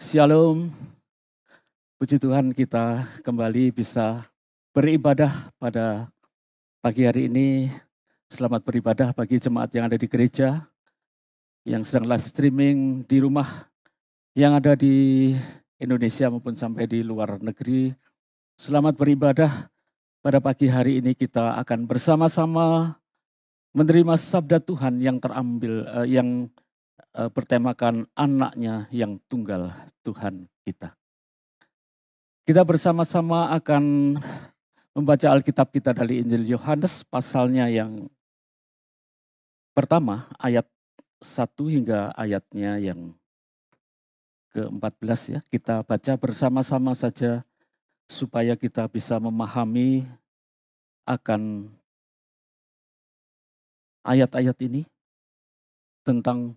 Shalom, puji Tuhan kita kembali bisa beribadah pada pagi hari ini. Selamat beribadah bagi jemaat yang ada di gereja, yang sedang live streaming di rumah, yang ada di Indonesia maupun sampai di luar negeri. Selamat beribadah pada pagi hari ini. Kita akan bersama-sama menerima sabda Tuhan yang terambil, yang bertemakan anaknya yang tunggal Tuhan kita. Kita bersama-sama akan membaca Alkitab kita dari Injil Yohanes pasalnya yang pertama ayat 1 hingga ayatnya yang ke-14 ya. Kita baca bersama-sama saja supaya kita bisa memahami akan ayat-ayat ini tentang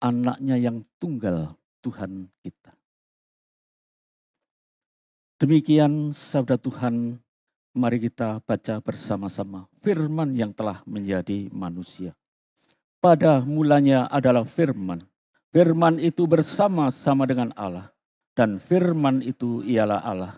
anaknya yang tunggal Tuhan kita. Demikian sabda Tuhan, mari kita baca bersama-sama. Firman yang telah menjadi manusia. Pada mulanya adalah firman. Firman itu bersama-sama dengan Allah. Dan firman itu ialah Allah.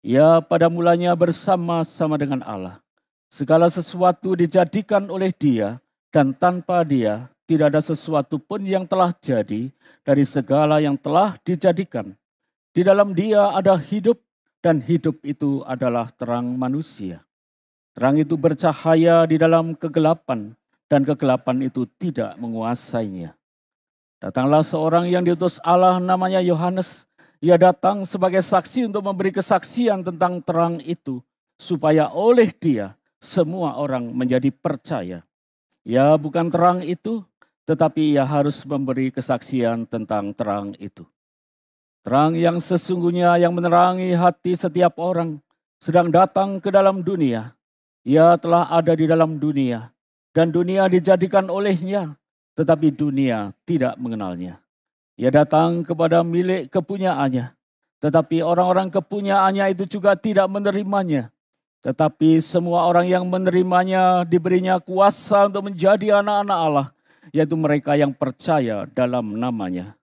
Ya, pada mulanya bersama-sama dengan Allah. Segala sesuatu dijadikan oleh Dia, dan tanpa Dia tidak ada sesuatu pun yang telah jadi dari segala yang telah dijadikan. Di dalam Dia ada hidup, dan hidup itu adalah terang manusia. Terang itu bercahaya di dalam kegelapan, dan kegelapan itu tidak menguasainya. Datanglah seorang yang diutus Allah, namanya Yohanes. Ia datang sebagai saksi untuk memberi kesaksian tentang terang itu, supaya oleh Dia semua orang menjadi percaya. Ya, bukan terang itu, tetapi ia harus memberi kesaksian tentang terang itu. Terang yang sesungguhnya yang menerangi hati setiap orang sedang datang ke dalam dunia. Ia telah ada di dalam dunia, dan dunia dijadikan olehnya, tetapi dunia tidak mengenalnya. Ia datang kepada milik kepunyaannya, tetapi orang-orang kepunyaannya itu juga tidak menerimanya. Tetapi semua orang yang menerimanya diberinya kuasa untuk menjadi anak-anak Allah, yaitu mereka yang percaya dalam namanya.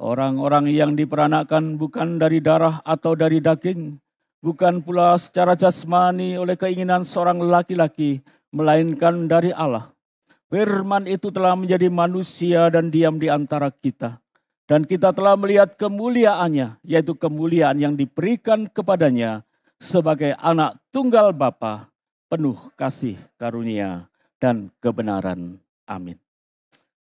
Orang-orang yang diperanakkan bukan dari darah atau dari daging, bukan pula secara jasmani oleh keinginan seorang laki-laki, melainkan dari Allah. Firman itu telah menjadi manusia dan diam di antara kita. Dan kita telah melihat kemuliaannya, yaitu kemuliaan yang diberikan kepadanya sebagai anak tunggal Bapa, penuh kasih karunia dan kebenaran. Amin.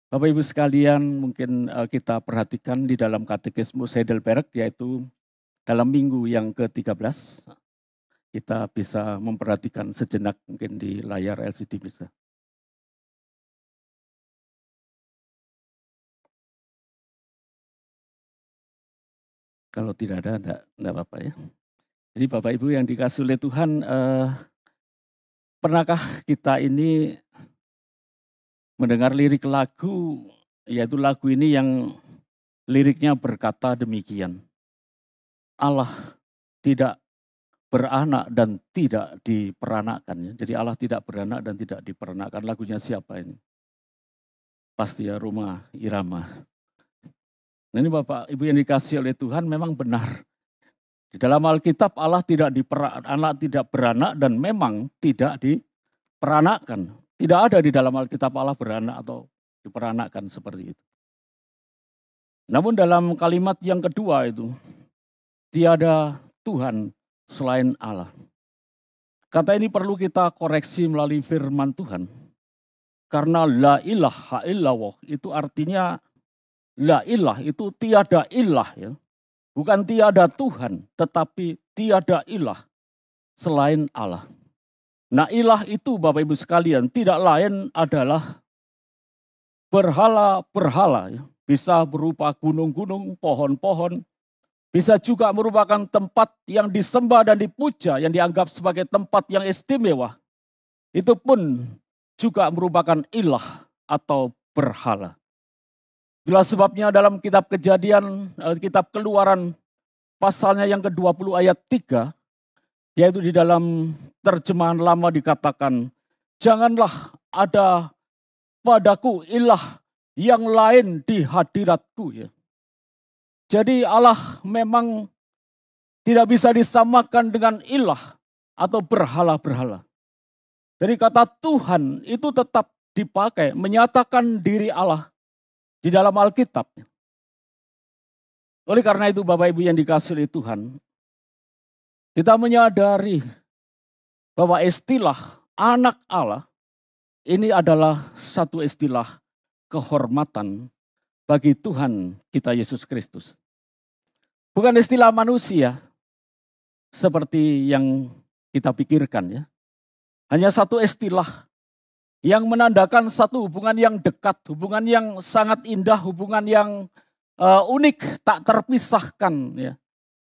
Bapak Ibu sekalian, mungkin kita perhatikan di dalam Katekismus Heidelberg, yaitu dalam minggu yang ke-13. Kita bisa memperhatikan sejenak mungkin di layar LCD bisa. Kalau tidak ada, enggak apa-apa ya. Jadi Bapak Ibu yang dikasihi oleh Tuhan, pernahkah kita ini mendengar lirik lagu, yaitu lagu ini yang liriknya berkata demikian. Allah tidak beranak dan tidak diperanakkan. Jadi Allah tidak beranak dan tidak diperanakkan. Lagunya siapa ini? Pasti ya Rhoma Irama. Nah, ini Bapak Ibu yang dikasihi oleh Tuhan memang benar. Di dalam Alkitab Allah tidak beranak dan memang tidak diperanakkan. Tidak ada di dalam Alkitab Allah beranak atau diperanakkan seperti itu. Namun dalam kalimat yang kedua itu, tiada Tuhan selain Allah. Kata ini perlu kita koreksi melalui firman Tuhan. Karena la ilaha illallah itu artinya la ilah itu tiada ilah ya. Bukan tiada Tuhan, tetapi tiada ilah selain Allah. Nah, ilah itu Bapak Ibu sekalian tidak lain adalah berhala-berhala. Ya. Bisa berupa gunung-gunung, pohon-pohon. Bisa juga merupakan tempat yang disembah dan dipuja, yang dianggap sebagai tempat yang istimewa. Itu pun juga merupakan ilah atau berhala. Itulah sebabnya dalam kitab Kejadian, kitab Keluaran, pasalnya yang ke-20 ayat 3, yaitu di dalam terjemahan lama dikatakan, janganlah ada padaku ilah yang lain di hadiratku. Ya. Jadi Allah memang tidak bisa disamakan dengan ilah atau berhala-berhala. Jadi kata Tuhan itu tetap dipakai menyatakan diri Allah di dalam Alkitab. Oleh karena itu Bapak Ibu yang dikasihi oleh Tuhan, kita menyadari bahwa istilah anak Allah ini adalah satu istilah kehormatan bagi Tuhan kita Yesus Kristus. Bukan istilah manusia seperti yang kita pikirkan ya. Hanya satu istilah yang menandakan satu hubungan yang dekat, hubungan yang sangat indah, hubungan yang unik, tak terpisahkan ya.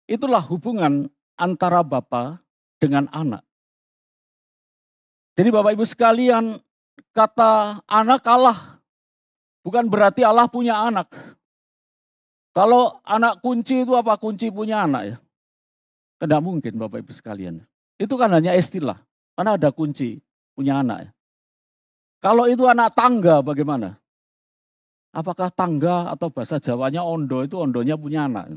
Itulah hubungan antara Bapa dengan anak. Jadi Bapak Ibu sekalian, kata anak Allah bukan berarti Allah punya anak. Kalau anak kunci itu apa? Kunci punya anak ya? Tidak mungkin Bapak Ibu sekalian. Itu kan hanya istilah. Mana ada kunci punya anak ya? Kalau itu anak tangga bagaimana? Apakah tangga atau bahasa Jawanya ondo itu ondonya punya anak?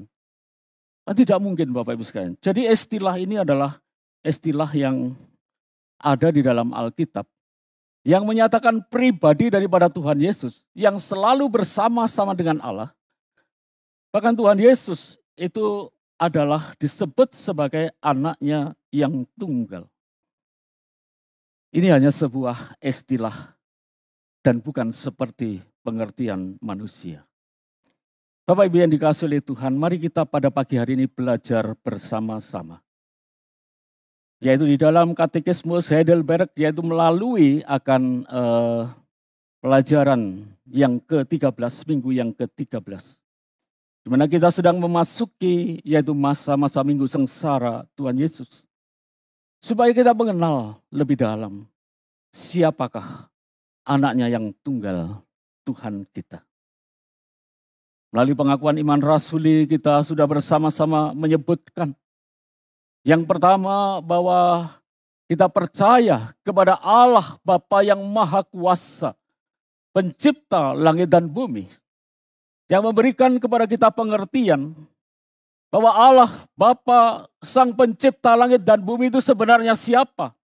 Tidak mungkin Bapak Ibu sekalian. Jadi istilah ini adalah istilah yang ada di dalam Alkitab. Yang menyatakan pribadi daripada Tuhan Yesus. Yang selalu bersama-sama dengan Allah. Bahkan Tuhan Yesus itu adalah disebut sebagai anaknya yang tunggal. Ini hanya sebuah istilah dan bukan seperti pengertian manusia. Bapak Ibu yang dikasihi oleh Tuhan, mari kita pada pagi hari ini belajar bersama-sama. Yaitu di dalam Katekismus Heidelberg, yaitu melalui akan pelajaran yang ke-13, minggu yang ke-13. Di mana kita sedang memasuki yaitu masa-masa minggu sengsara Tuhan Yesus. Supaya kita mengenal lebih dalam siapakah anaknya yang tunggal Tuhan kita. Melalui pengakuan iman rasuli kita sudah bersama-sama menyebutkan. Yang pertama bahwa kita percaya kepada Allah Bapa yang Maha Kuasa, pencipta langit dan bumi. Yang memberikan kepada kita pengertian bahwa Allah Bapa Sang Pencipta langit dan bumi itu sebenarnya siapa?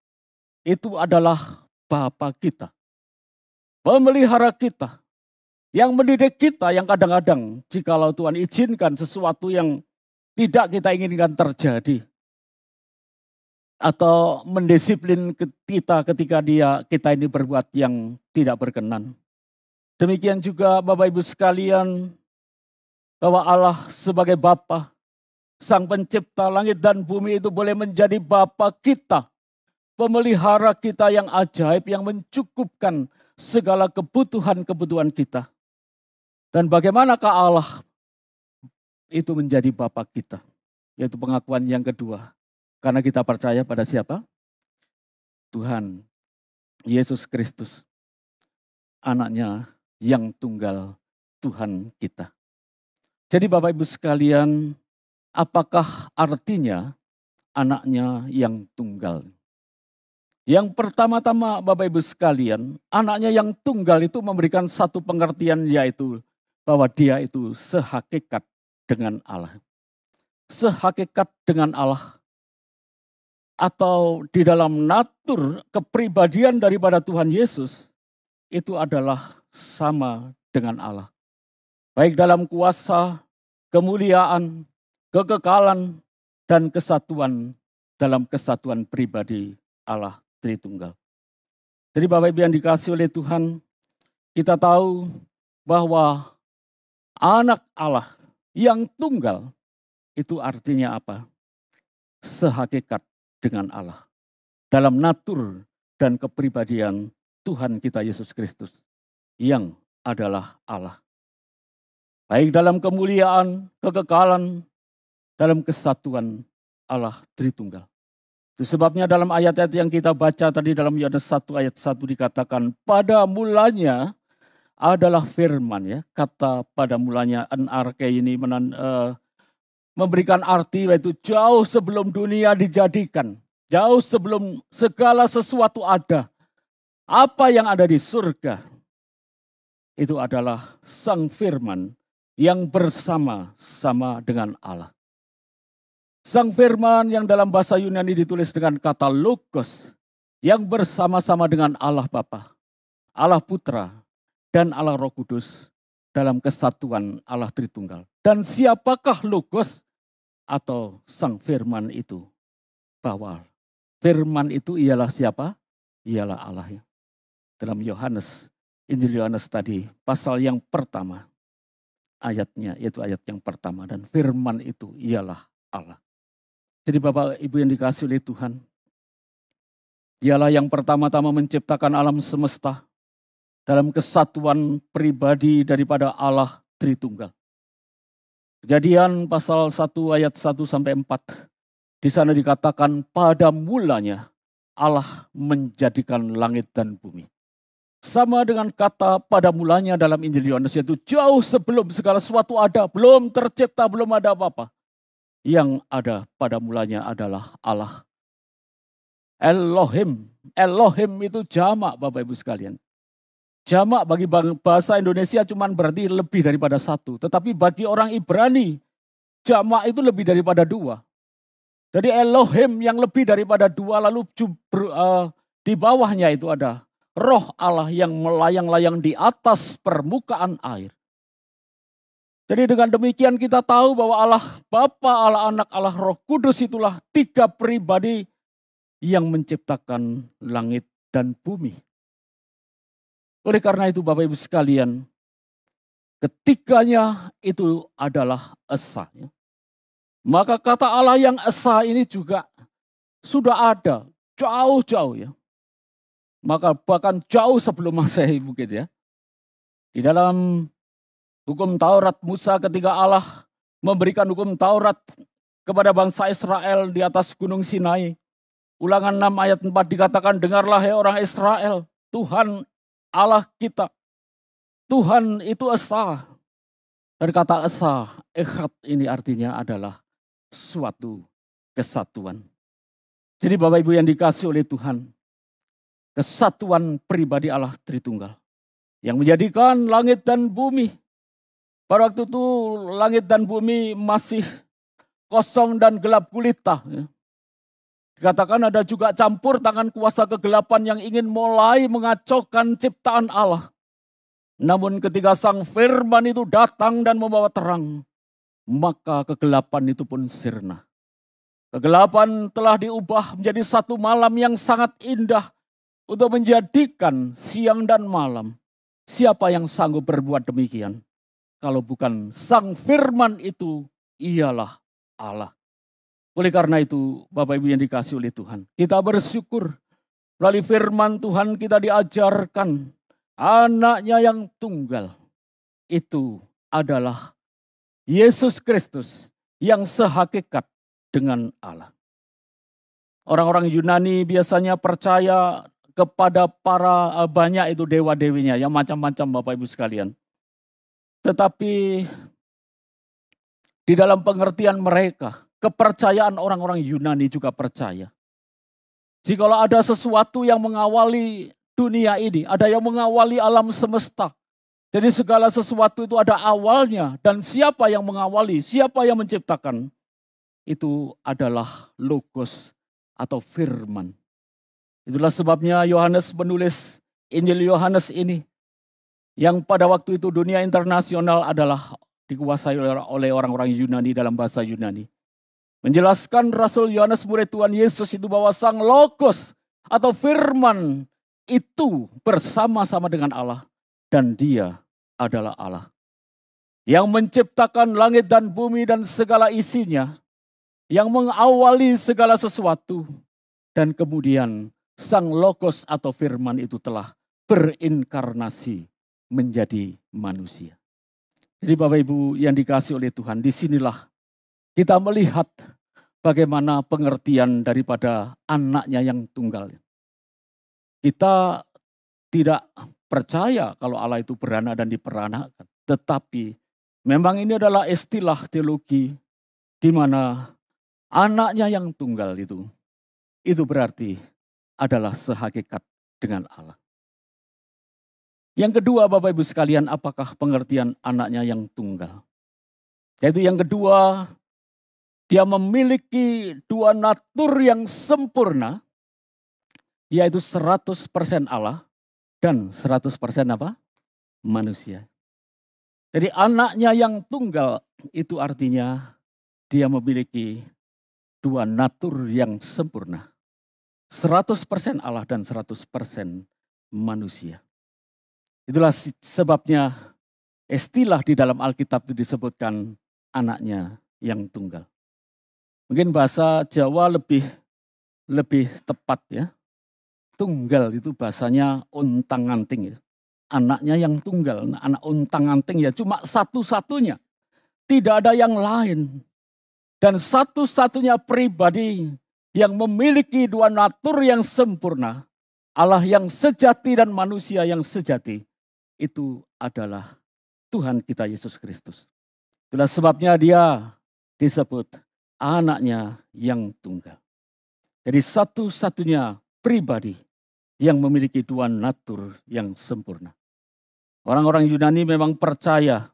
Itu adalah Bapa kita. Memelihara kita. Yang mendidik kita yang kadang-kadang jikalau Tuhan izinkan sesuatu yang tidak kita inginkan terjadi. Atau mendisiplin kita ketika kita ini berbuat yang tidak berkenan. Demikian juga Bapak Ibu sekalian, bahwa Allah sebagai Bapa, Sang Pencipta langit dan bumi itu boleh menjadi Bapa kita. Pemelihara kita yang ajaib, yang mencukupkan segala kebutuhan-kebutuhan kita. Dan bagaimanakah Allah itu menjadi Bapa kita? Yaitu pengakuan yang kedua. Karena kita percaya pada siapa? Tuhan Yesus Kristus. Anaknya yang tunggal Tuhan kita. Jadi Bapak Ibu sekalian, apakah artinya anaknya yang tunggal? Yang pertama-tama Bapak Ibu sekalian, anaknya yang tunggal itu memberikan satu pengertian, yaitu bahwa dia itu sehakikat dengan Allah. Sehakikat dengan Allah. Atau di dalam natur kepribadian daripada Tuhan Yesus, itu adalah sama dengan Allah. Baik dalam kuasa, kemuliaan, kekekalan, dan kesatuan dalam kesatuan pribadi Allah Tritunggal. Jadi Bapak Ibu yang dikasihi oleh Tuhan, kita tahu bahwa anak Allah yang tunggal itu artinya apa? Sehakikat dengan Allah. Dalam natur dan kepribadian Tuhan kita Yesus Kristus yang adalah Allah. Baik dalam kemuliaan, kekekalan, dalam kesatuan Allah Tritunggal. Itu sebabnya dalam ayat-ayat yang kita baca tadi dalam Yohanes 1 ayat 1 dikatakan, pada mulanya adalah firman ya. Kata pada mulanya NRK ini memberikan arti yaitu jauh sebelum dunia dijadikan. Jauh sebelum segala sesuatu ada. Apa yang ada di surga itu adalah Sang Firman yang bersama-sama dengan Allah. Sang firman yang dalam bahasa Yunani ditulis dengan kata logos, yang bersama-sama dengan Allah Bapa, Allah Putra, dan Allah Roh Kudus dalam kesatuan Allah Tritunggal. Dan siapakah logos atau sang firman itu? Bahwa firman itu ialah siapa? Ialah Allah ya. Dalam Injil Yohanes tadi, pasal yang pertama, ayatnya yaitu ayat yang pertama, dan firman itu ialah Allah. Jadi Bapak Ibu yang dikasihi oleh Tuhan, dialah yang pertama-tama menciptakan alam semesta dalam kesatuan pribadi daripada Allah Tritunggal. Kejadian pasal 1 ayat 1 sampai 4. Di sana dikatakan pada mulanya Allah menjadikan langit dan bumi. Sama dengan kata pada mulanya dalam Injil Yohanes, yaitu jauh sebelum segala sesuatu ada, belum tercipta, belum ada apa-apa. Yang ada pada mulanya adalah Allah. Elohim. Elohim itu jamak Bapak Ibu sekalian. Jamak bagi bahasa Indonesia cuma berarti lebih daripada satu. Tetapi bagi orang Ibrani, jamak itu lebih daripada dua. Jadi Elohim yang lebih daripada dua, lalu di bawahnya itu ada Roh Allah yang melayang-layang di atas permukaan air. Jadi dengan demikian kita tahu bahwa Allah Bapa, Allah Anak, Allah Roh Kudus itulah tiga pribadi yang menciptakan langit dan bumi. Oleh karena itu Bapak Ibu sekalian, ketiganya itu adalah esa. Maka kata Allah yang esa ini juga sudah ada jauh-jauh ya. Maka bahkan jauh sebelum Masehi mungkin ya. Di dalam hukum Taurat Musa ketika Allah memberikan hukum Taurat kepada bangsa Israel di atas gunung Sinai. Ulangan 6 ayat 4 dikatakan, dengarlah hai orang Israel, Tuhan Allah kita. Tuhan itu esa. Dan kata esa, echad ini artinya adalah suatu kesatuan. Jadi Bapak Ibu yang dikasihi oleh Tuhan, kesatuan pribadi Allah Tritunggal yang menjadikan langit dan bumi. Pada waktu itu langit dan bumi masih kosong dan gelap gulita. Dikatakan ada juga campur tangan kuasa kegelapan yang ingin mulai mengacaukan ciptaan Allah. Namun ketika sang firman itu datang dan membawa terang, maka kegelapan itu pun sirna. Kegelapan telah diubah menjadi satu malam yang sangat indah untuk menjadikan siang dan malam. Siapa yang sanggup berbuat demikian? Kalau bukan sang firman itu ialah Allah. Oleh karena itu Bapak Ibu yang dikasihi oleh Tuhan, kita bersyukur melalui firman Tuhan kita diajarkan anaknya yang tunggal itu adalah Yesus Kristus yang sehakikat dengan Allah. Orang-orang Yunani biasanya percaya kepada para banyak itu dewa-dewinya, yang macam-macam Bapak Ibu sekalian. Tetapi di dalam pengertian mereka, kepercayaan orang-orang Yunani juga percaya. Jikalau ada sesuatu yang mengawali dunia ini, ada yang mengawali alam semesta. Jadi segala sesuatu itu ada awalnya, dan siapa yang mengawali, siapa yang menciptakan, itu adalah logos atau firman. Itulah sebabnya Yohanes menulis Injil Yohanes ini, yang pada waktu itu dunia internasional adalah dikuasai oleh orang-orang Yunani dalam bahasa Yunani. Menjelaskan Rasul Yohanes murid Tuhan Yesus itu bahwa sang logos atau firman itu bersama-sama dengan Allah. Dan dia adalah Allah. Yang menciptakan langit dan bumi dan segala isinya. Yang mengawali segala sesuatu. Dan kemudian sang logos atau firman itu telah berinkarnasi menjadi manusia. Jadi Bapak Ibu yang dikasihi oleh Tuhan, disinilah kita melihat bagaimana pengertian daripada anaknya yang tunggal. Kita tidak percaya kalau Allah itu beranak dan diperanakan. Tetapi memang ini adalah istilah teologi di mana anaknya yang tunggal itu berarti adalah sehakikat dengan Allah. Yang kedua, Bapak Ibu sekalian, apakah pengertian anaknya yang tunggal? Yaitu yang kedua, dia memiliki dua natur yang sempurna, yaitu 100% Allah dan 100% apa? Manusia. Jadi anaknya yang tunggal itu artinya dia memiliki dua natur yang sempurna. 100% Allah dan 100% manusia. Itulah sebabnya istilah di dalam Alkitab itu disebutkan anaknya yang tunggal. Mungkin bahasa Jawa lebih tepat ya. Tunggal itu bahasanya untang-anting ya. Anaknya yang tunggal, anak untang-anting ya cuma satu-satunya. Tidak ada yang lain. Dan satu-satunya pribadi yang memiliki dua natur yang sempurna, Allah yang sejati dan manusia yang sejati, itu adalah Tuhan kita Yesus Kristus. Itulah sebabnya dia disebut anaknya yang tunggal. Jadi satu-satunya pribadi yang memiliki dua natur yang sempurna. Orang-orang Yunani memang percaya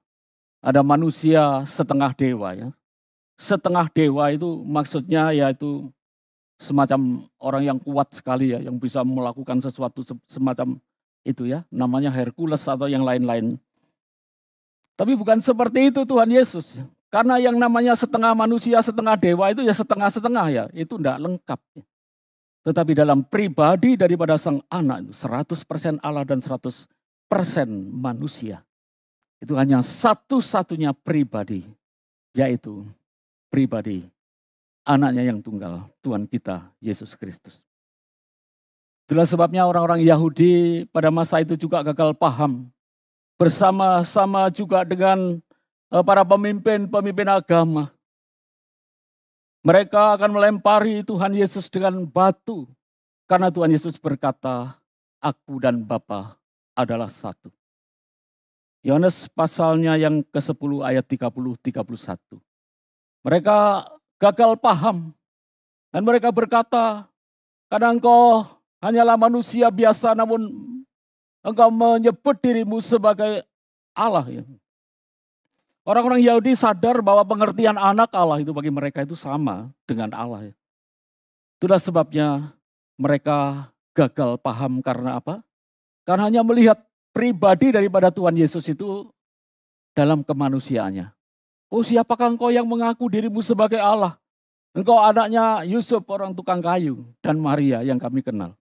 ada manusia setengah dewa ya. Setengah dewa itu maksudnya yaitu semacam orang yang kuat sekali ya, yang bisa melakukan sesuatu semacam itu ya, namanya Hercules atau yang lain-lain. Tapi bukan seperti itu Tuhan Yesus. Karena yang namanya setengah manusia, setengah dewa itu ya setengah-setengah ya, itu tidak lengkap. Tetapi dalam pribadi daripada sang anak itu 100% Allah dan 100% manusia. Itu hanya satu-satunya pribadi, yaitu pribadi anaknya yang tunggal, Tuhan kita Yesus Kristus. Itulah sebabnya orang-orang Yahudi pada masa itu juga gagal paham. Bersama-sama juga dengan para pemimpin agama. Mereka akan melempari Tuhan Yesus dengan batu. Karena Tuhan Yesus berkata, aku dan Bapa adalah satu. Yohanes pasalnya yang ke-10 ayat 30-31. Mereka gagal paham. Dan mereka berkata, karena engkau hanyalah manusia biasa namun engkau menyebut dirimu sebagai Allah. Ya. Orang-orang Yahudi sadar bahwa pengertian anak Allah itu bagi mereka itu sama dengan Allah. Ya. Itulah sebabnya mereka gagal paham karena apa? Karena hanya melihat pribadi daripada Tuhan Yesus itu dalam kemanusiaannya. Oh, siapakah engkau yang mengaku dirimu sebagai Allah? Engkau anaknya Yusuf orang tukang kayu dan Maria yang kami kenal.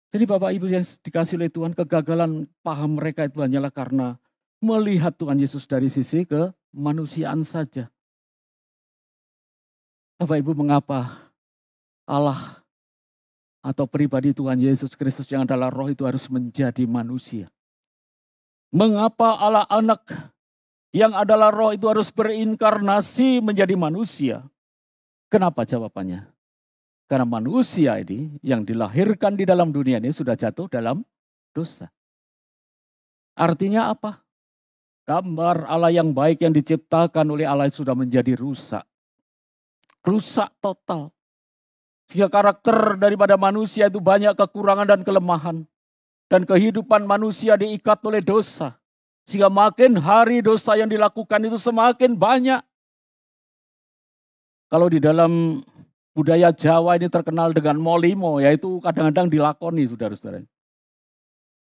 Jadi Bapak Ibu yang dikasih oleh Tuhan, kegagalan paham mereka itu hanyalah karena melihat Tuhan Yesus dari sisi kemanusiaan saja. Bapak Ibu, mengapa Allah atau pribadi Tuhan Yesus Kristus yang adalah roh itu harus menjadi manusia? Mengapa Allah anak yang adalah roh itu harus berinkarnasi menjadi manusia? Kenapa jawabannya? Karena manusia ini yang dilahirkan di dalam dunia ini sudah jatuh dalam dosa. Artinya apa? Gambar Allah yang baik yang diciptakan oleh Allah sudah menjadi rusak. Rusak total. Sehingga karakter daripada manusia itu banyak kekurangan dan kelemahan. Dan kehidupan manusia diikat oleh dosa. Sehingga makin hari dosa yang dilakukan itu semakin banyak. Kalau di dalam budaya Jawa ini terkenal dengan molimo, yaitu kadang-kadang dilakoni saudara-saudara.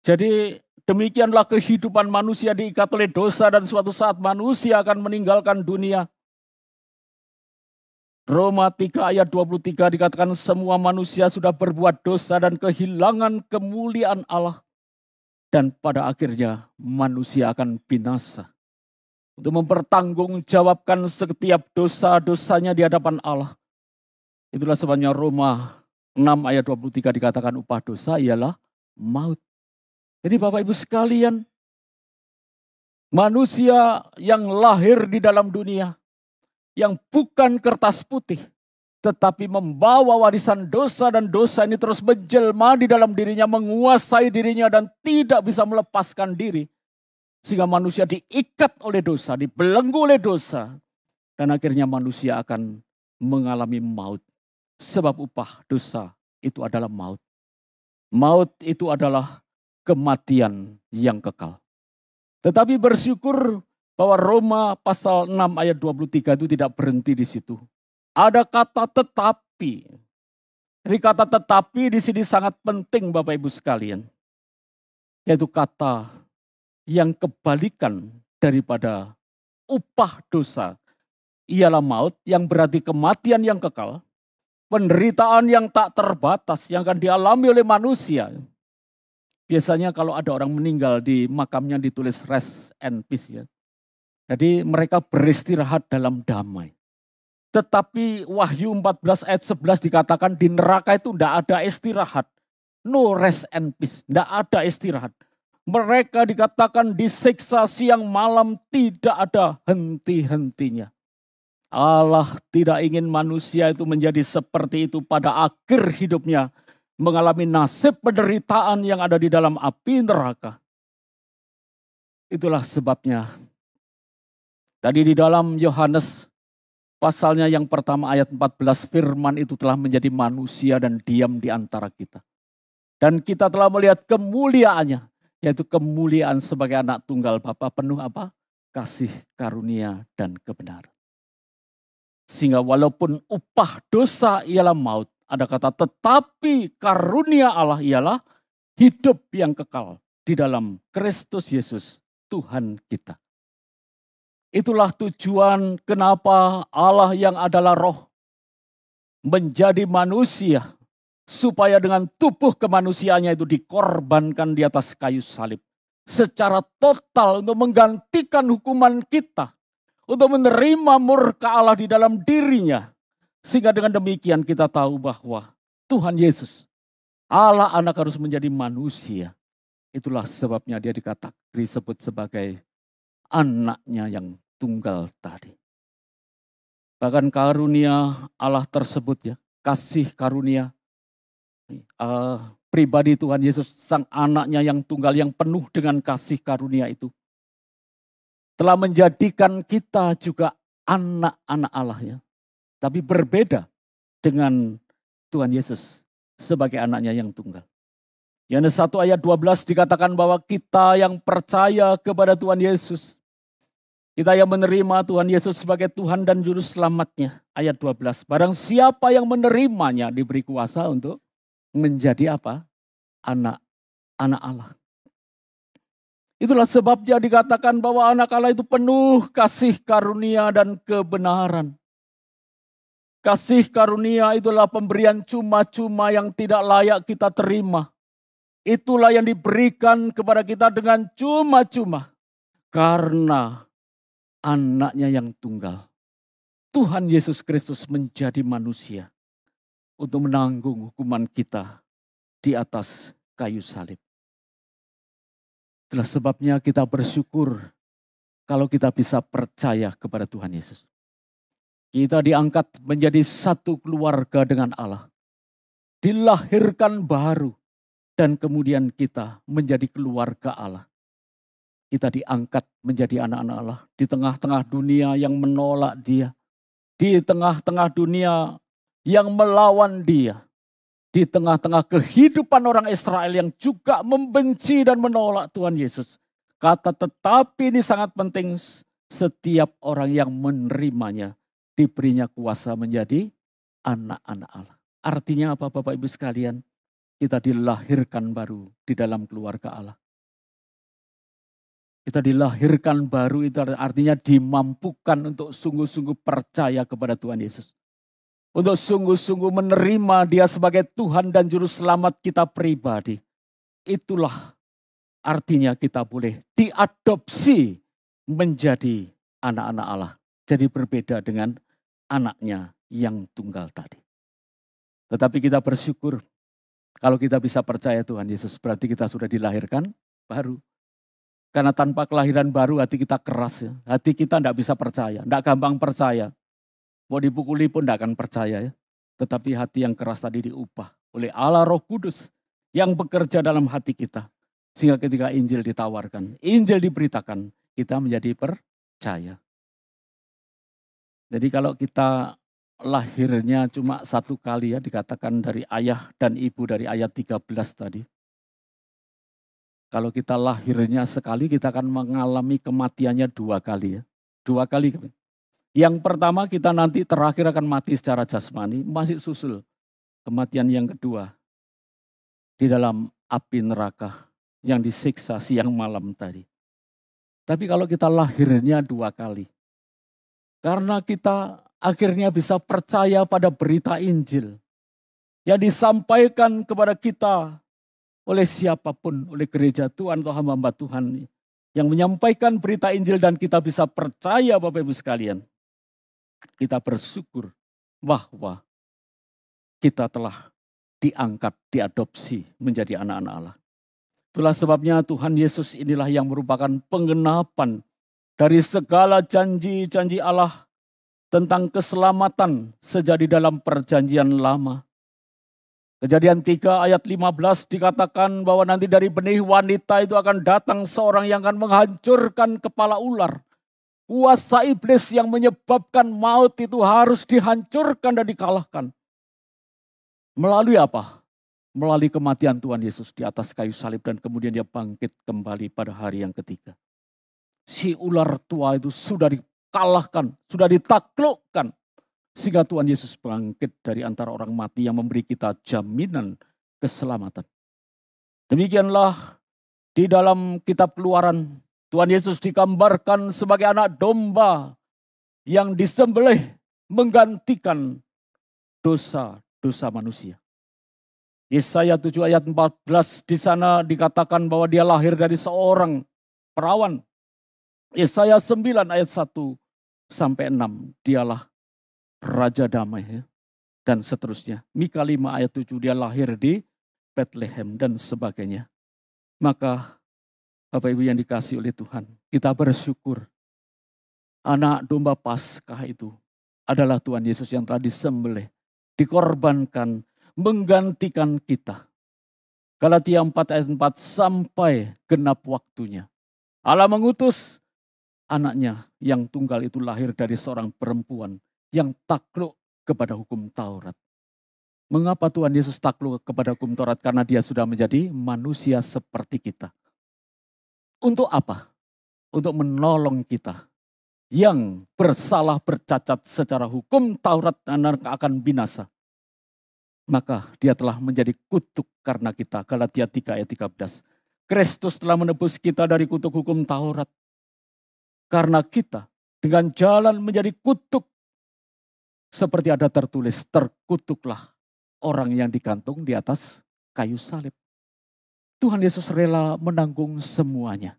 Jadi demikianlah kehidupan manusia diikat oleh dosa dan suatu saat manusia akan meninggalkan dunia. Roma 3 ayat 23 dikatakan semua manusia sudah berbuat dosa dan kehilangan kemuliaan Allah. Dan pada akhirnya manusia akan binasa. Untuk mempertanggungjawabkan setiap dosa-dosanya di hadapan Allah. Itulah sebabnya Roma 6 ayat 23 dikatakan upah dosa ialah maut. Jadi Bapak Ibu sekalian, manusia yang lahir di dalam dunia, yang bukan kertas putih, tetapi membawa warisan dosa dan dosa ini terus menjelma di dalam dirinya, menguasai dirinya dan tidak bisa melepaskan diri. Sehingga manusia diikat oleh dosa, dibelenggu oleh dosa. Dan akhirnya manusia akan mengalami maut. Sebab upah dosa itu adalah maut. Maut itu adalah kematian yang kekal. Tetapi bersyukur bahwa Roma pasal 6 ayat 23 itu tidak berhenti di situ. Ada kata tetapi. Jadi kata tetapi di sini sangat penting Bapak Ibu sekalian. Yaitu kata yang kebalikan daripada upah dosa. Ialah maut, yang berarti kematian yang kekal. Penderitaan yang tak terbatas yang akan dialami oleh manusia. Biasanya kalau ada orang meninggal di makamnya ditulis rest and peace ya. Jadi mereka beristirahat dalam damai. Tetapi Wahyu 14 ayat 11 dikatakan di neraka itu tidak ada istirahat. No rest and peace, tidak ada istirahat. Mereka dikatakan disiksa siang malam, tidak ada henti-hentinya. Allah tidak ingin manusia itu menjadi seperti itu pada akhir hidupnya. Mengalami nasib penderitaan yang ada di dalam api neraka. Itulah sebabnya. Tadi di dalam Yohanes pasalnya yang pertama ayat 14, firman itu telah menjadi manusia dan diam di antara kita. Dan kita telah melihat kemuliaannya, yaitu kemuliaan sebagai anak tunggal Bapa penuh apa? Kasih, karunia, dan kebenaran. Sehingga walaupun upah dosa ialah maut, ada kata tetapi karunia Allah ialah hidup yang kekal di dalam Kristus Yesus Tuhan kita. Itulah tujuan kenapa Allah yang adalah roh menjadi manusia. Supaya dengan tubuh kemanusiaannya itu dikorbankan di atas kayu salib. Secara total untuk menggantikan hukuman kita. Untuk menerima murka Allah di dalam dirinya. Sehingga dengan demikian kita tahu bahwa Tuhan Yesus, Allah anak harus menjadi manusia. Itulah sebabnya dia disebut sebagai anaknya yang tunggal tadi. Bahkan karunia Allah tersebut ya, kasih karunia pribadi Tuhan Yesus, sang anaknya yang tunggal yang penuh dengan kasih karunia itu. Telah menjadikan kita juga anak-anak Allah ya. Tapi berbeda dengan Tuhan Yesus sebagai anaknya yang tunggal. Yohanes 1 ayat 12 dikatakan bahwa kita yang percaya kepada Tuhan Yesus. Kita yang menerima Tuhan Yesus sebagai Tuhan dan Juru Selamatnya. Ayat 12. Barang siapa yang menerimanya diberi kuasa untuk menjadi apa? Anak Allah. Itulah sebabnya dikatakan bahwa anak Allah itu penuh kasih karunia dan kebenaran. Kasih karunia itulah pemberian cuma-cuma yang tidak layak kita terima. Itulah yang diberikan kepada kita dengan cuma-cuma. Karena anaknya yang tunggal. Tuhan Yesus Kristus menjadi manusia. Untuk menanggung hukuman kita di atas kayu salib. Itulah sebabnya kita bersyukur kalau kita bisa percaya kepada Tuhan Yesus. Kita diangkat menjadi satu keluarga dengan Allah. Dilahirkan baru. Dan kemudian kita menjadi keluarga Allah. Kita diangkat menjadi anak-anak Allah. Di tengah-tengah dunia yang menolak Dia. Di tengah-tengah dunia yang melawan Dia. Di tengah-tengah kehidupan orang Israel yang juga membenci dan menolak Tuhan Yesus. Kata tetapi ini sangat penting, setiap orang yang menerimanya diberinya kuasa menjadi anak-anak Allah. Artinya apa Bapak Ibu sekalian? Kita dilahirkan baru di dalam keluarga Allah. Kita dilahirkan baru itu artinya dimampukan untuk sungguh-sungguh percaya kepada Tuhan Yesus. Untuk sungguh-sungguh menerima Dia sebagai Tuhan dan Juru Selamat kita pribadi. Itulah artinya kita boleh diadopsi menjadi anak-anak Allah. Jadi berbeda dengan anaknya yang tunggal tadi. Tetapi kita bersyukur kalau kita bisa percaya Tuhan Yesus, berarti kita sudah dilahirkan baru. Karena tanpa kelahiran baru hati kita keras ya. Hati kita tidak bisa percaya, tidak gampang percaya. Mau dipukuli pun tidak akan percaya ya. Tetapi hati yang keras tadi diubah oleh Allah Roh Kudus yang bekerja dalam hati kita. Sehingga ketika Injil ditawarkan, Injil diberitakan, kita menjadi percaya. Jadi kalau kita lahirnya cuma satu kali ya, dikatakan dari ayah dan ibu dari ayat 13 tadi. Kalau kita lahirnya sekali, kita akan mengalami kematiannya 2 kali ya. 2 kali. Yang pertama kita nanti terakhir akan mati secara jasmani, masih susul kematian yang kedua di dalam api neraka yang disiksa siang malam tadi. Tapi kalau kita lahirnya 2 kali, karena kita akhirnya bisa percaya pada berita Injil yang disampaikan kepada kita oleh siapapun, oleh gereja Tuhan atau hamba-hamba Tuhan yang menyampaikan berita Injil dan kita bisa percaya Bapak Ibu sekalian. Kita bersyukur bahwa kita telah diangkat, diadopsi menjadi anak-anak Allah. Itulah sebabnya Tuhan Yesus inilah yang merupakan penggenapan dari segala janji-janji Allah tentang keselamatan sejak di dalam perjanjian lama. Kejadian 3 ayat 15 dikatakan bahwa nanti dari benih wanita itu akan datang seorang yang akan menghancurkan kepala ular. Kuasa iblis yang menyebabkan maut itu harus dihancurkan dan dikalahkan. Melalui apa? Melalui kematian Tuhan Yesus di atas kayu salib dan kemudian dia bangkit kembali pada hari yang ketiga. Si ular tua itu sudah dikalahkan, sudah ditaklukkan. Sehingga Tuhan Yesus bangkit dari antara orang mati yang memberi kita jaminan keselamatan. Demikianlah di dalam kitab Keluaran, Tuhan Yesus digambarkan sebagai anak domba yang disembelih menggantikan dosa-dosa manusia. Yesaya 7 ayat 14 di sana dikatakan bahwa dia lahir dari seorang perawan. Yesaya 9 ayat 1 sampai 6 dialah Raja Damai ya, dan seterusnya. Mika 5 ayat 7 dia lahir di Bethlehem dan sebagainya. Maka Bapak Ibu yang dikasihi oleh Tuhan, kita bersyukur anak domba Paskah itu adalah Tuhan Yesus yang telah disembelih, dikorbankan, menggantikan kita. Galatia 4 ayat 4 sampai genap waktunya. Allah mengutus anaknya yang tunggal itu lahir dari seorang perempuan yang takluk kepada hukum Taurat. Mengapa Tuhan Yesus takluk kepada hukum Taurat? Karena dia sudah menjadi manusia seperti kita. Untuk apa? Untuk menolong kita yang bersalah bercacat secara hukum Taurat dan akan binasa. Maka dia telah menjadi kutuk karena kita. Galatia 3 ayat 13. Kristus telah menebus kita dari kutuk hukum Taurat. Karena kita dengan jalan menjadi kutuk. Seperti ada tertulis, terkutuklah orang yang digantung di atas kayu salib. Tuhan Yesus rela menanggung semuanya.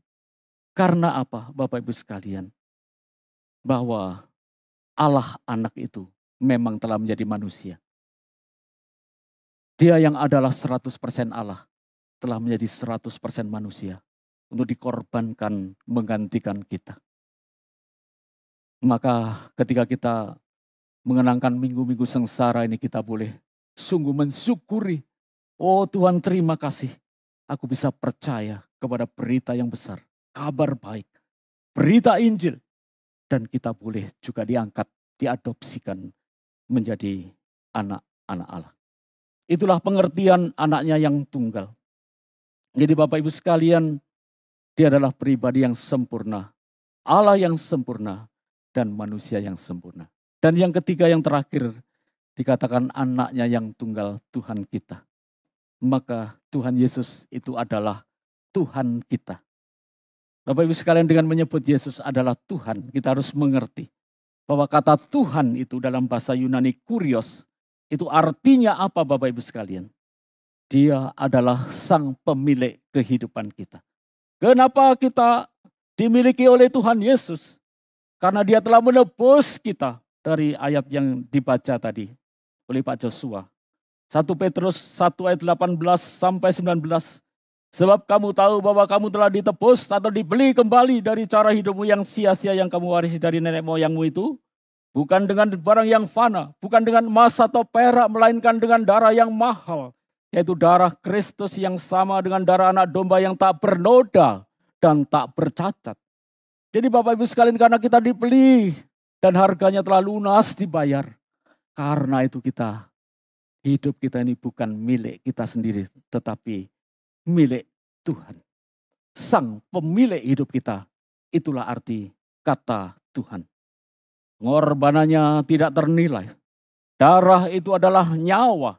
Karena apa Bapak Ibu sekalian? Bahwa Allah anak itu memang telah menjadi manusia. Dia yang adalah 100% Allah telah menjadi 100% manusia untuk dikorbankan menggantikan kita. Maka ketika kita mengenangkan minggu-minggu sengsara ini kita boleh sungguh mensyukuri. Oh Tuhan terima kasih. Aku bisa percaya kepada berita yang besar. Kabar baik. Berita Injil. Dan kita boleh juga diangkat, diadopsikan menjadi anak-anak Allah. Itulah pengertian anaknya yang tunggal. Jadi Bapak Ibu sekalian, dia adalah pribadi yang sempurna. Allah yang sempurna dan manusia yang sempurna. Dan yang ketiga yang terakhir dikatakan anaknya yang tunggal Tuhan kita. Maka Tuhan Yesus itu adalah Tuhan kita. Bapak Ibu sekalian dengan menyebut Yesus adalah Tuhan, kita harus mengerti bahwa kata Tuhan itu dalam bahasa Yunani kurios, itu artinya apa Bapak Ibu sekalian? Dia adalah sang pemilik kehidupan kita. Kenapa kita dimiliki oleh Tuhan Yesus? Karena dia telah menebus kita dari ayat yang dibaca tadi oleh Pak Joshua. 1 Petrus 1 ayat 18 sampai 19. Sebab kamu tahu bahwa kamu telah ditebus atau dibeli kembali dari cara hidupmu yang sia-sia yang kamu warisi dari nenek moyangmu itu. Bukan dengan barang yang fana, bukan dengan emas atau perak, melainkan dengan darah yang mahal. Yaitu darah Kristus yang sama dengan darah anak domba yang tak bernoda dan tak bercacat. Jadi Bapak Ibu sekalian karena kita dibeli dan harganya telah lunas dibayar. Karena itu hidup kita ini bukan milik kita sendiri, tetapi milik Tuhan. sang pemilik hidup kita. Itulah arti kata Tuhan. Pengorbanannya tidak ternilai. Darah itu adalah nyawa.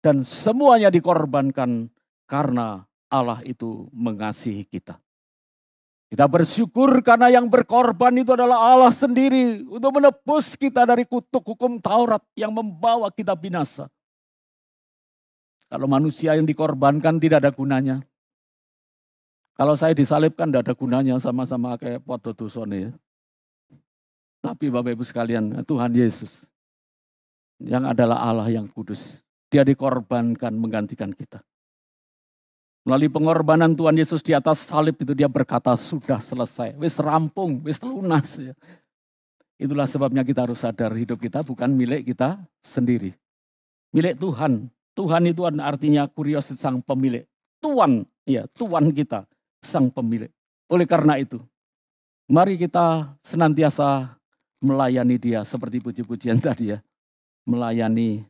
Dan semuanya dikorbankan karena Allah itu mengasihi kita. Kita bersyukur karena yang berkorban itu adalah Allah sendiri untuk menebus kita dari kutuk hukum Taurat yang membawa kita binasa. Kalau manusia yang dikorbankan tidak ada gunanya. Kalau saya disalibkan tidak ada gunanya, sama-sama kayak podo dosone ya. Tapi Bapak Ibu sekalian, Tuhan Yesus yang adalah Allah yang kudus, dia dikorbankan menggantikan kita. Melalui pengorbanan Tuhan Yesus di atas salib itu dia berkata sudah selesai, wis rampung, wis lunas. Ya. Itulah sebabnya kita harus sadar hidup kita bukan milik kita sendiri. Milik Tuhan. Tuhan itu artinya kurios sang pemilik. Tuan, ya Tuan kita, sang pemilik. Oleh karena itu, mari kita senantiasa melayani dia seperti puji-pujian tadi ya. Melayani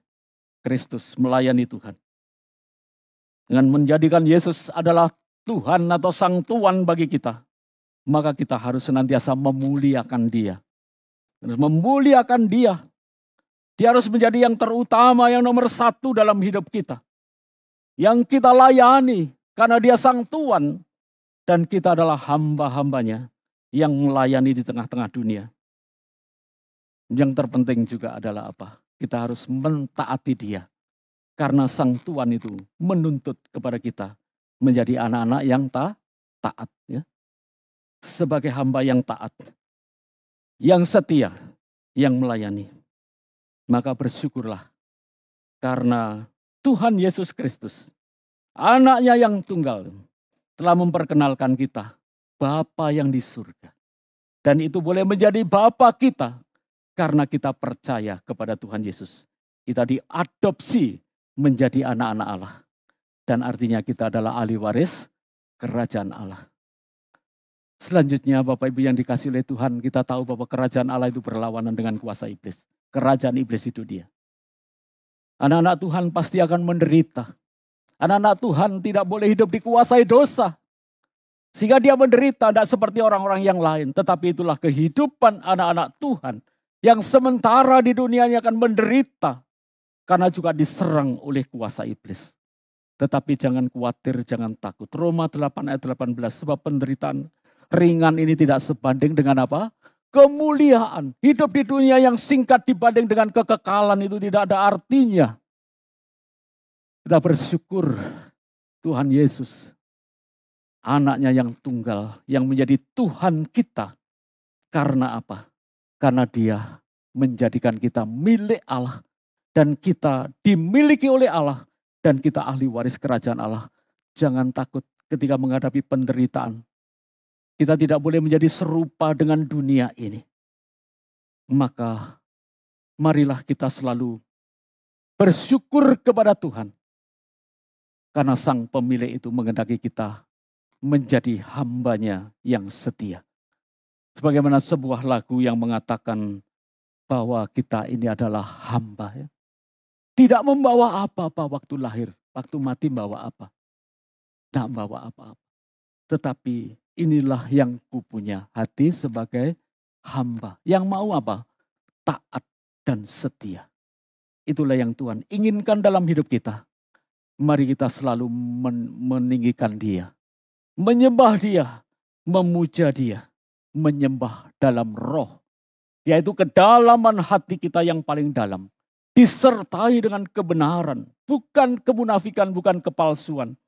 Kristus, melayani Tuhan. Dengan menjadikan Yesus adalah Tuhan atau Sang Tuan bagi kita, maka kita harus senantiasa memuliakan Dia. Harus memuliakan Dia. Dia harus menjadi yang terutama, yang nomor satu dalam hidup kita. Yang kita layani karena Dia Sang Tuan dan kita adalah hamba-hambanya yang melayani di tengah-tengah dunia. Yang terpenting juga adalah apa? Kita harus mentaati Dia. Karena Sang Tuan itu menuntut kepada kita menjadi anak-anak yang taat. Ya. Sebagai hamba yang taat. Yang setia. Yang melayani. Maka bersyukurlah. Karena Tuhan Yesus Kristus. Anaknya yang tunggal. Telah memperkenalkan kita. Bapa yang di surga. Dan itu boleh menjadi Bapa kita. Karena kita percaya kepada Tuhan Yesus. Kita diadopsi menjadi anak-anak Allah. Dan artinya kita adalah ahli waris kerajaan Allah. Selanjutnya Bapak Ibu yang dikasih oleh Tuhan, kita tahu bahwa kerajaan Allah itu berlawanan dengan kuasa iblis. Kerajaan iblis itu dia. Anak-anak Tuhan pasti akan menderita. Anak-anak Tuhan tidak boleh hidup dikuasai dosa. Sehingga dia menderita tidak seperti orang-orang yang lain. Tetapi itulah kehidupan anak-anak Tuhan. Yang sementara di dunianya akan menderita. Karena juga diserang oleh kuasa iblis. Tetapi jangan khawatir, jangan takut. Roma 8 ayat 18, sebab penderitaan ringan ini tidak sebanding dengan apa? Kemuliaan. Hidup di dunia yang singkat dibanding dengan kekekalan itu tidak ada artinya. Kita bersyukur Tuhan Yesus, anaknya yang tunggal, yang menjadi Tuhan kita. Karena apa? Karena Dia menjadikan kita milik Allah. Dan kita dimiliki oleh Allah. Dan kita ahli waris kerajaan Allah. Jangan takut ketika menghadapi penderitaan. Kita tidak boleh menjadi serupa dengan dunia ini. Maka marilah kita selalu bersyukur kepada Tuhan. Karena Sang Pemilik itu menghendaki kita menjadi hambanya yang setia. Sebagaimana sebuah lagu yang mengatakan bahwa kita ini adalah hamba. Ya. Tidak membawa apa-apa waktu lahir, waktu mati bawa apa? Tidak membawa apa-apa. Tetapi inilah yang kupunya hati sebagai hamba. Yang mau apa? Taat dan setia. Itulah yang Tuhan inginkan dalam hidup kita. Mari kita selalu meninggikan Dia. Menyembah Dia. Memuja Dia. Menyembah dalam roh. Yaitu kedalaman hati kita yang paling dalam. Disertai dengan kebenaran, bukan kemunafikan, bukan kepalsuan,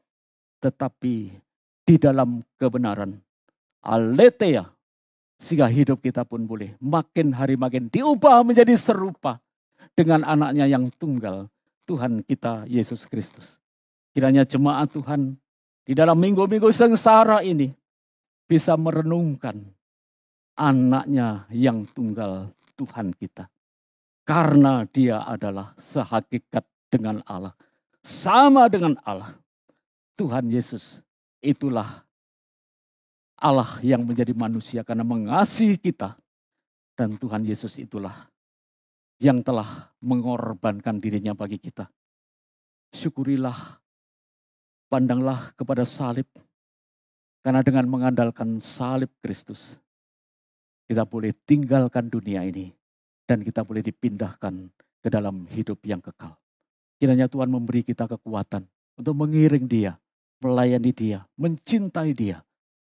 tetapi di dalam kebenaran. Aletheia, sehingga hidup kita pun boleh makin hari makin diubah menjadi serupa dengan anaknya yang tunggal, Tuhan kita Yesus Kristus. Kiranya jemaat Tuhan di dalam minggu-minggu sengsara ini bisa merenungkan anaknya yang tunggal Tuhan kita. Karena Dia adalah sehakikat dengan Allah. Sama dengan Allah. Tuhan Yesus itulah Allah yang menjadi manusia karena mengasihi kita. Dan Tuhan Yesus itulah yang telah mengorbankan dirinya bagi kita. Syukurilah, pandanglah kepada salib. Karena dengan mengandalkan salib Kristus, kita boleh tinggalkan dunia ini dan kita boleh dipindahkan ke dalam hidup yang kekal. Kiranya Tuhan memberi kita kekuatan untuk mengiring Dia, melayani Dia, mencintai Dia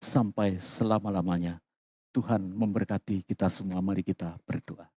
sampai selama-lamanya. Tuhan memberkati kita semua. Mari kita berdoa.